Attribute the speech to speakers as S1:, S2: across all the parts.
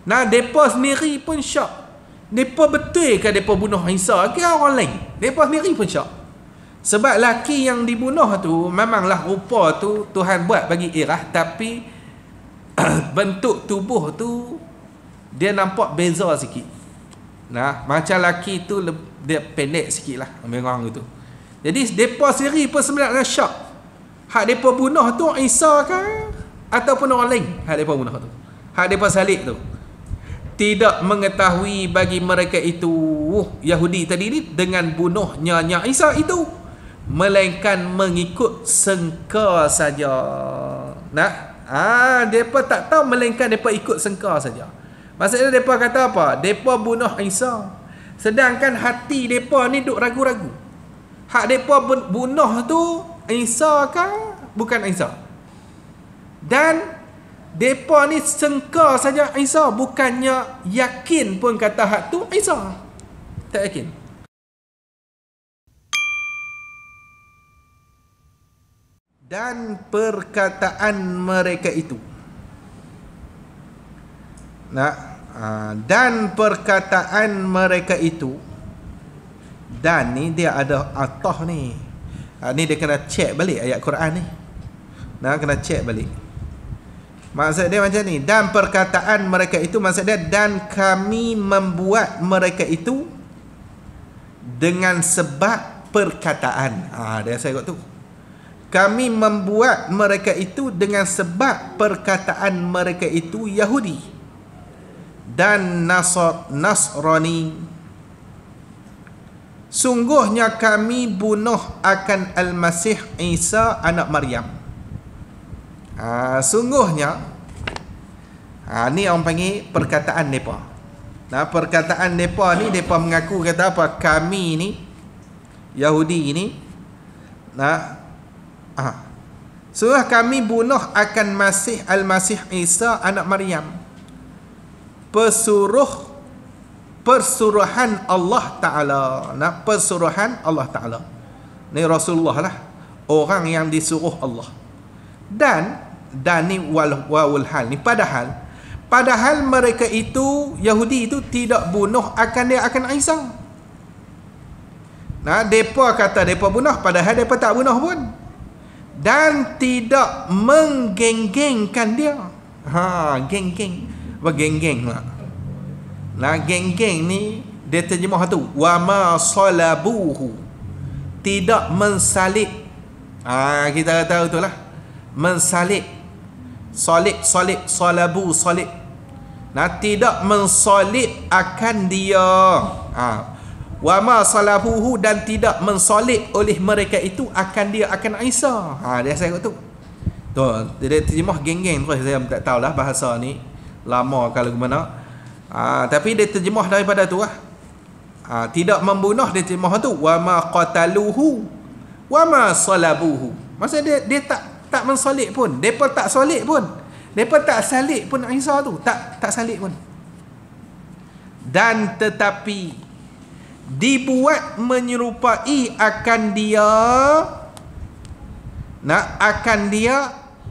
S1: Nah, mereka sendiri pun syak. Mereka betul ke mereka bunuh Isa ke orang lain? Mereka sendiri pun syak. Sebab laki yang dibunuh tu memanglah rupa tu Tuhan buat bagi irah, tapi bentuk tubuh tu dia nampak beza sikit. Nah, macam laki tu dia pendek sikit lah memang itu. Jadi mereka sendiri pun sebenarnya syak. Hak mereka bunuh tu Isa ke ataupun orang lain hak mereka bunuh tu, hak mereka salib tu. Tidak mengetahui bagi mereka itu Yahudi tadi ni dengan bunuhnya Isa itu, melainkan mengikut sengka saja. Nah, mereka tak tahu melainkan mereka ikut sengka saja. Maksudnya mereka kata apa? Mereka bunuh Isa, sedangkan hati mereka ni duk ragu-ragu. Hak mereka bunuh tu Isa kan bukan Isa. Dan mereka ni sengka saja Isa, bukannya yakin pun kata hak tu Isa. Tak yakin. Dan perkataan mereka itu. Nah, dan perkataan mereka itu. Dan ni dia ada atah ni. Ni dia kena check balik ayat Quran ni. Nah, kena check balik. Maksud dia macam ni. Dan perkataan mereka itu, maksud dia dan kami membuat mereka itu dengan sebab perkataan. Dia saya kata tu. Kami membuat mereka itu dengan sebab perkataan mereka itu Yahudi dan Nasrani. Sungguhnya kami bunuh akan Al-Masih Isa anak Maryam. Sungguhnya ni orang panggil perkataan mereka. Nah, perkataan mereka ni, mereka mengaku kata apa? Kami ni Yahudi ni, nah, surah kami bunuh akan Al-Masih Isa anak Maryam, persuruhan Allah Ta'ala. Nah, persuruhan Allah Ta'ala ni Rasulullah lah, orang yang disuruh Allah. Dan ni wawul hal ni, padahal mereka itu Yahudi itu tidak bunuh akan Isa. Nah, depa kata depa bunuh, padahal depa tak bunuh pun. Dan tidak menggeng-gengkan dia. Geng-geng. Apa geng-geng lah? Nah, geng-geng ni dia terjemah tu wa ma salabuhu, tidak mensalib. Kita tahu tu lah, mensalib. Salabu salib. Nah, tidak mensalib akan dia. Wa ma salabuhu, dan tidak mensalib oleh mereka itu akan Isa. Dia saya kata tu. Dia terjemah geng-geng terus, saya tak tahulah bahasa ni lama kalau gimana. Tapi dia terjemah daripada tu lah. Tidak membunuh, dia terjemah tu wa ma qataluhu wa ma salabuhu. Maksudnya dia tak mensalib pun, depa tak salib pun, depa tak salib pun Isa tu, tak salib pun. Dan tetapi dibuat menyerupai akan dia,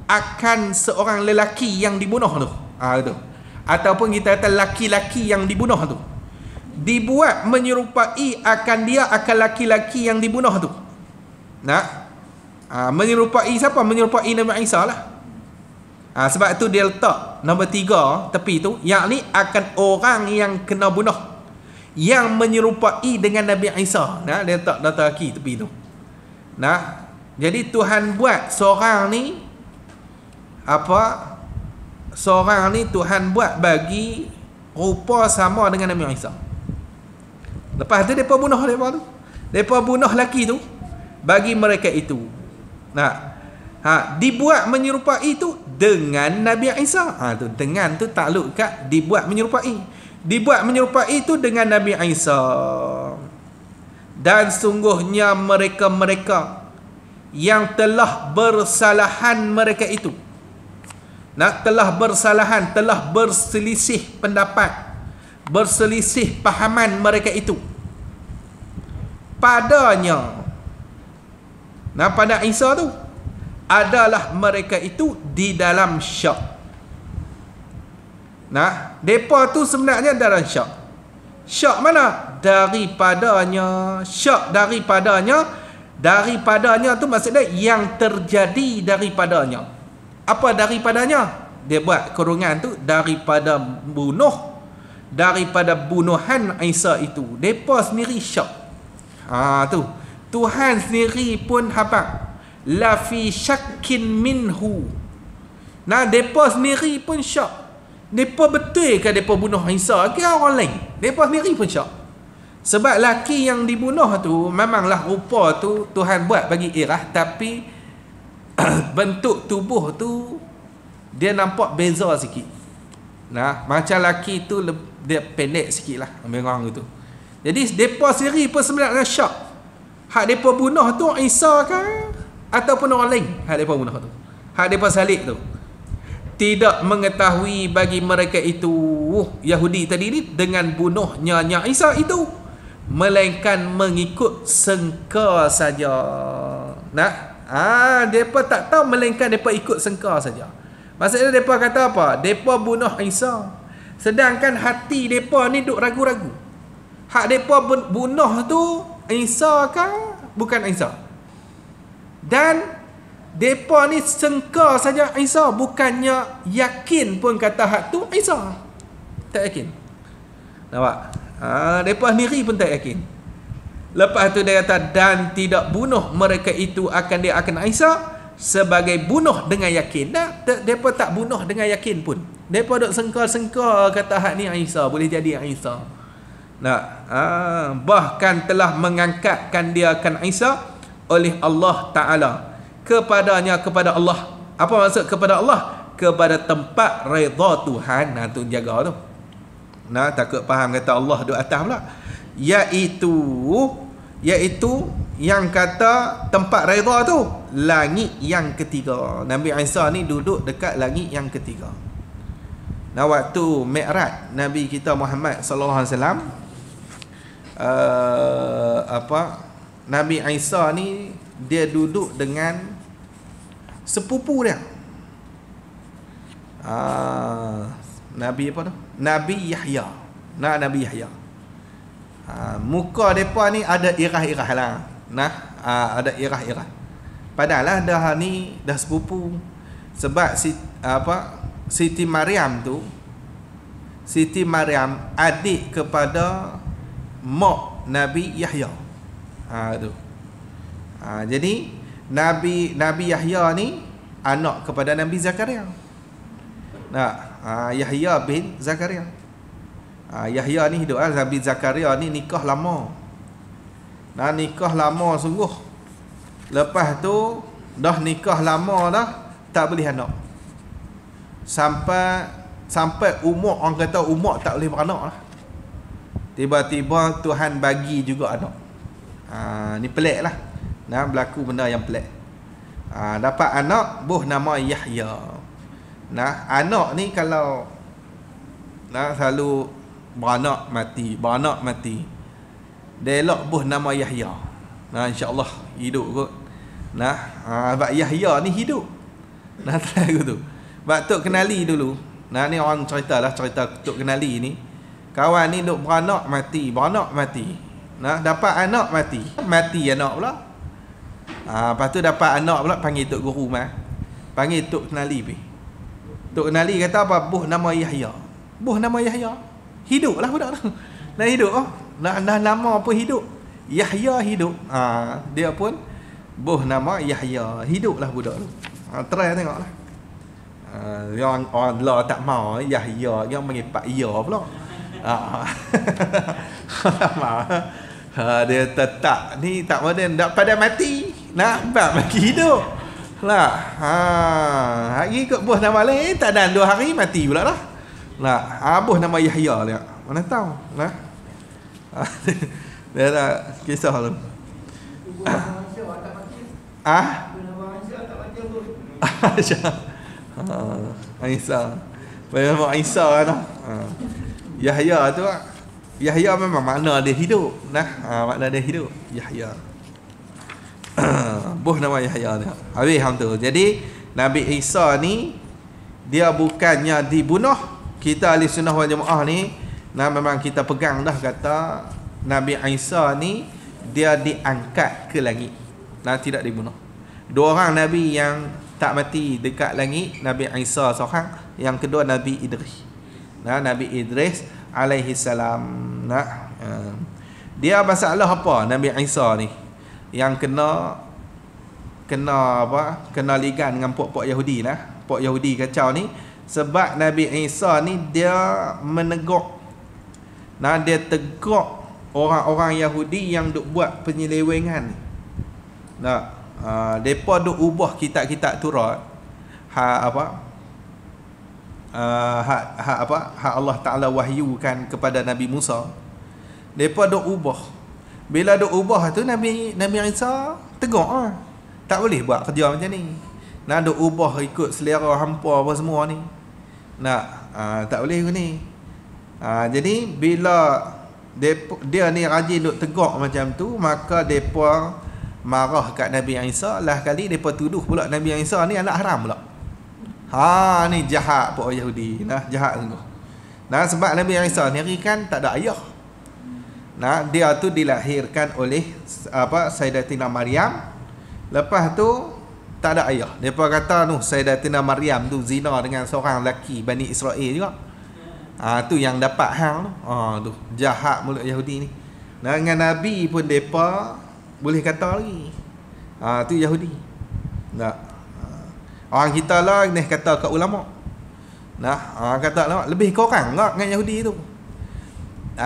S1: akan seorang lelaki yang dibunuh tu. Itu. Ataupun kita kata laki-laki yang dibunuh tu. Dibuat menyerupai akan dia, akan laki-laki yang dibunuh tu. Menyerupai siapa? Menyerupai Nabi Isa lah. Sebab tu dia letak nombor 3 tepi tu, yakni akan orang yang kena bunuh, yang menyerupai dengan Nabi Isa. Dia letak data kaki tepi tu. Jadi Tuhan buat seorang ni Tuhan buat bagi rupa sama dengan Nabi Isa. Lepas tu mereka bunuh mereka tu. Mereka bunuh lelaki tu bagi mereka itu. Dibuat menyerupai itu dengan Nabi Isa. Tu dengan tu takluk kat dibuat menyerupai. Dibuat menyerupai itu dengan Nabi Isa. Dan sungguhnya mereka-mereka yang telah bersalahan mereka itu, telah bersalahan, telah berselisih pendapat, berselisih pahaman mereka itu padanya, pada Isa tu, adalah mereka itu di dalam syak. Nah, depa tu sebenarnya dalam syak. Syak mana? Daripadanya tu maksudnya yang terjadi daripadanya. Apa daripadanya? Dia buat kurungan tu daripada bunuhan Isa itu. Depa sendiri syak. Tu Tuhan sendiri pun habaq la fi syakkin minhu. Nah, depa sendiri pun syak. Depa betul ke depa bunuh Isa ke orang lain? Depa sendiri pun syak. Sebab laki yang dibunuh tu memanglah rupa tu Tuhan buat bagi irah, tapi bentuk tubuh tu dia nampak beza sikit. Nah, macam laki tu dia pendek sikit lah orang tu. Jadi depa sendiri pun sebenarnya syak. Hak depa bunuh tu Isa ke ataupun orang lain? Hak depa bunuh tu, hak depa salib tu, tidak mengetahui bagi mereka itu Yahudi tadi ni dengan bunuhnya Isa itu, melainkan mengikut sengka saja. Nah, depa tak tahu melainkan depa ikut sengka saja. Maksudnya depa kata apa? Depa bunuh Isa, sedangkan hati depa ni duk ragu-ragu. Hak depa bunuh tu Isa kan bukan Isa. Dan depa ni sengka saja Isa, bukannya yakin pun kata hak tu Isa. Tak yakin. Nampak? Depa sendiri pun tak yakin. Lepas tu dia kata dan tidak bunuh mereka itu akan Isa sebagai bunuh dengan yakin. Depa tak bunuh dengan yakin pun. Depa duk sengka-sengka kata hak ni Isa, boleh jadi Isa. Bahkan telah mengangkatkan dia akan Isa oleh Allah Ta'ala kepada Allah. Apa maksud kepada Allah? Kepada tempat redha Tuhan. Tu jaga tu. Takut faham kata Allah duduk atas pula. Iaitu yang kata tempat redha tu langit yang ketiga. Nabi Isa ni duduk dekat langit yang ketiga. Waktu Mi'raj Nabi kita Muhammad sallallahu alaihi wasallam, Nabi Isa ni dia duduk dengan sepupu dia. Nabi apa tu? Nabi Yahya. Nabi Yahya. Muka depa ni ada irah-irah lah. Ada irah-irah. Padahal dah ni dah sepupu. Sebab Siti Maryam tu, Siti Maryam adik kepada mak Nabi Yahya. Jadi Nabi Yahya ni anak kepada Nabi Zakaria. Yahya bin Zakaria. Yahya ni hidup Nabi Zakaria ni nikah lama. Nikah lama sungguh. Lepas tu dah nikah lama dah tak boleh anak. Sampai umur, orang kata umur tak boleh beranak lah. Tiba-tiba Tuhan bagi juga anak. Ni pelik lah. Berlaku benda yang pelik. Dapat anak, buh nama Yahya. Anak ni kalau selalu beranak mati. Dia elok buh nama Yahya. InsyaAllah hidup kot. Sebab Yahya ni hidup. Terakhir tu. Sebab Tok Kenali dulu. Ni orang cerita Tok Kenali ni. Kawan ni duk beranak mati. Dapat anak mati anak pula. Lepas tu dapat anak pula, panggil Tok Guru panggil Tok Kenali pergi. Tok Kenali kata apa? Buh nama Yahya. Hidup lah budak tu. Hidup dah lama pun hidup. Yahya hidup. Dia pun buh nama Yahya. Hidup lah budak tu. Try tengok lah. Yang orang lah tak mau Yahya, yang panggil Pak Ya pula. Dia tetap ni tak modern, dak pada mati. Nampak bagi hidup. Hari ikut buh nama lain, tak ada 2 hari mati pula dah. Buh nama Yahya dia. Mana tahu. Dia ada kisah tu. Aisyah. Nama Aisyah tu. Yahya tu. Yahya memang makna dia hidup. Makna dia hidup. Yahya. Buh nama Yahya tu. Habis hang tu. Jadi Nabi Isa ni dia bukannya dibunuh, kita ahli sunnah wal jamaah ni, memang kita pegang dah kata Nabi Isa ni dia diangkat ke langit, tidak dibunuh. Dua orang Nabi yang tak mati dekat langit, Nabi Isa seorang, yang kedua Nabi Idris. Nabi Idris alaihi salam. Dia masalah apa Nabi Isa ni yang kena apa? Kena ligan dengan pok-pok Yahudi lah. Pok Yahudi kacau ni sebab Nabi Isa ni dia menegur. Dia tegur orang-orang Yahudi yang duk buat penyelewengan. Depa duk ubah kitab-kitab Taurat. Hak Allah Taala wahyukan kepada Nabi Musa. Depa duk ubah. Bila duk ubah tu Nabi Isa tegur tak boleh buat kerja macam ni. Duk ubah ikut selera hampa apa semua ni. Tak boleh ni. Jadi bila dia ni rajin duk tegur macam tu, maka depa marah kat Nabi Isa. Lah kali depa tuduh pula Nabi Isa ni anak haram pula. Ni jahat pok Yahudi. Jahat sungguh. Sebab Nabi Isa ni kan tak ada ayah. Dia tu dilahirkan oleh Sayyidatina Maryam. Lepas tu tak ada ayah. Depa kata Sayyidatina Maryam tu zina dengan seorang lelaki Bani Israel juga. Tu yang dapat hang tu. Tu jahat mulut Yahudi ni. Dengan Nabi pun depa boleh kata lagi. Tu Yahudi. Orang kita lah ni kata kat ulama. Kata lah lebih kurang tak dengan Yahudi tu.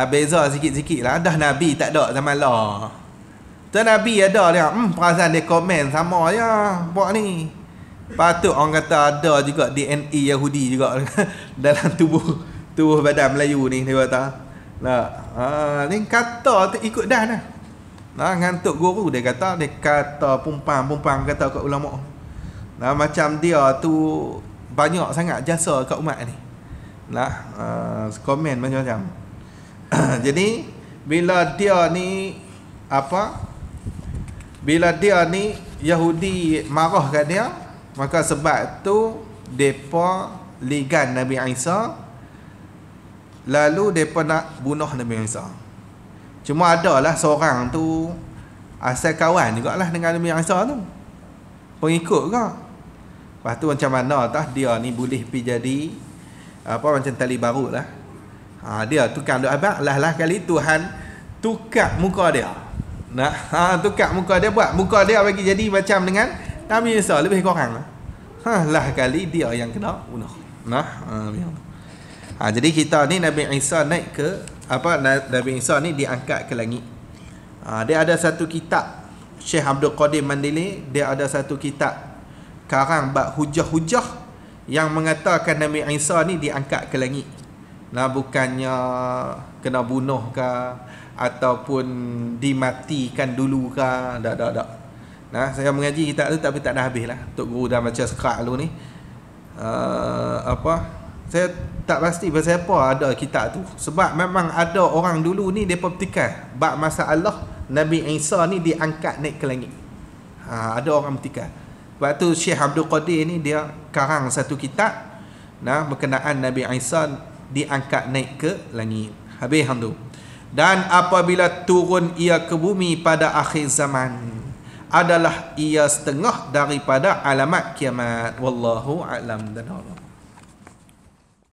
S1: Beza sikit-sikit lah. Dah Nabi tak ada zaman lah. Tu Nabi ada dia. Perasaan dia komen sama je buat ni. Patut orang kata ada juga DNA Yahudi juga dalam tubuh badan Melayu ni, dia kata. Ni kata tu ikut dah lah. Ngantuk guru dia kata pumpang kata kat ulama. Macam dia tu banyak sangat jasa kat umat ni. Komen macam-macam. Jadi bila dia ni Yahudi marah kat dia, maka sebab tu depa ligan Nabi Isa, lalu depa nak bunuh Nabi Isa. Cuma adalah seorang tu asal kawan jugalah dengan Nabi Isa tu, pengikut ke. Lepas tu macam mana tah dia ni boleh pergi jadi macam tali barut lah. Dia tukar doa abang lah kali Tuhan tukar muka dia. Tukar muka dia, buat muka dia bagi jadi macam dengan Nabi Isa lebih kurang. Lah kali dia yang kena bunuh. Jadi kita ni Nabi Isa naik ke Nabi Isa ni diangkat ke langit. Dia ada satu kitab, Syekh Abdul Qadir Mandili, dia ada satu kitab karang bab hujah-hujah yang mengatakan Nabi Isa ni diangkat ke langit. Bukannya kena bunuh ke ataupun dimatikan dulu ke, tak. Saya mengaji kitab tu tapi tak dah habis lah. Tok Guru dah baca sekat dulu ni. Saya tak pasti pasal apa ada kitab tu. Sebab memang ada orang dulu ni depa bertikar bab masalah Nabi Isa ni diangkat naik ke langit. Ada orang bertikar. Sebab tu Syekh Abdul Qadir ni dia karang satu kitab berkenaan Nabi Isa diangkat naik ke langit. Habis hang tu. Dan apabila turun ia ke bumi pada akhir zaman, adalah ia setengah daripada alamat kiamat. Wallahu a'lam.